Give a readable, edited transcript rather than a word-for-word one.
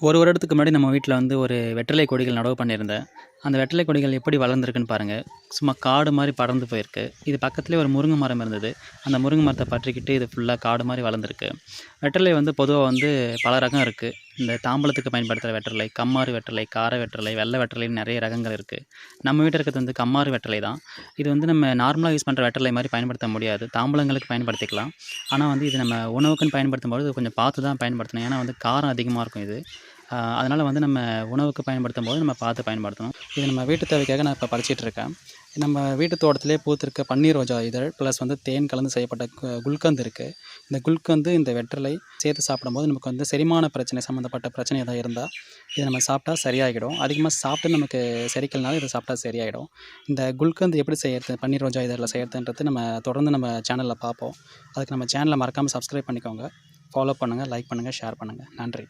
ஒரு வருடத்துக்கு முன்னாடி நம்ம வீட்டில் வந்து ஒரு வெற்றிலை கொடிகள் நடவு பண்ணியிருந்தேன். அந்த வெற்றிலை கொடிகள் எப்படி வளர்ந்துருக்குன்னு பாருங்கள். சும்மா காடு மாதிரி படர்ந்து போயிருக்கு. இது பக்கத்துலேயே ஒரு முருங்கை மரம் இருந்தது. அந்த முருங்கை மரத்தை பற்றிக்கிட்டு இது ஃபுல்லாக காடு மாதிரி வளர்ந்துருக்கு. வெற்றிலை வந்து பொதுவாக வந்து பல ரகம் இருக்குது. இந்த தாம்பலத்துக்கு பயன்படுத்துகிற வெற்றிலை, கம்மாறு வெற்றிலை, கார வெற்றிலை, வெள்ளை வெற்றிலைன்னு நிறைய ரகங்கள் இருக்குது. நம்ம வீட்டில் இருக்கிறது வந்து கம்மாறு வெற்றிலை தான். இது வந்து நம்ம நார்மலாக யூஸ் பண்ணுற வெற்றிலை மாதிரி பயன்படுத்த முடியாது. தாம்பலங்களுக்கு பயன்படுத்திக்கலாம். ஆனால் வந்து இது நம்ம உணவுக்குன்னு பயன்படுத்தும்போது இது கொஞ்சம் பார்த்து தான் பயன்படுத்தணும். ஏன்னா வந்து காரம் அதிகமாக இருக்கும் இது. அதனால் வந்து நம்ம உணவுக்கு பயன்படுத்தும்போது நம்ம பார்த்து பயன்படுத்தணும். இது நம்ம வீட்டு தேவைக்காக நான் இப்போ பறிச்சிட்ருக்கேன். நம்ம வீட்டு தோட்டத்திலே பூத்திருக்க பன்னீர் ரோஜா இதழ் ப்ளஸ் வந்து தேன் கலந்து செய்யப்பட்ட குல்கந்த் இருக்குது. இந்த குல்கந்து இந்த வெற்றிலை சேர்த்து சாப்பிடும்போது நமக்கு வந்து செரிமான பிரச்சனை சம்மந்தப்பட்ட பிரச்சனை எதாவது இருந்தால் இதை நம்ம சாப்பிட்டா சரியாகிடும். அதிகமாக சாப்பிட்டு நமக்கு செரிக்கலனாலும் இதை சாப்பிட்டா சரியாகிடும். இந்த குல்கந்து எப்படி செய்யறது, பன்னீர் ரோஜா இதழில் செய்யறதுன்றது நம்ம தொடர்ந்து நம்ம சேனலில் பார்ப்போம். அதுக்கு நம்ம சேனலை மறக்காமல் சப்ஸ்கிரைப் பண்ணிக்கோங்க. ஃபாலோ பண்ணுங்கள், லைக் பண்ணுங்கள், ஷேர் பண்ணுங்கள். நன்றி.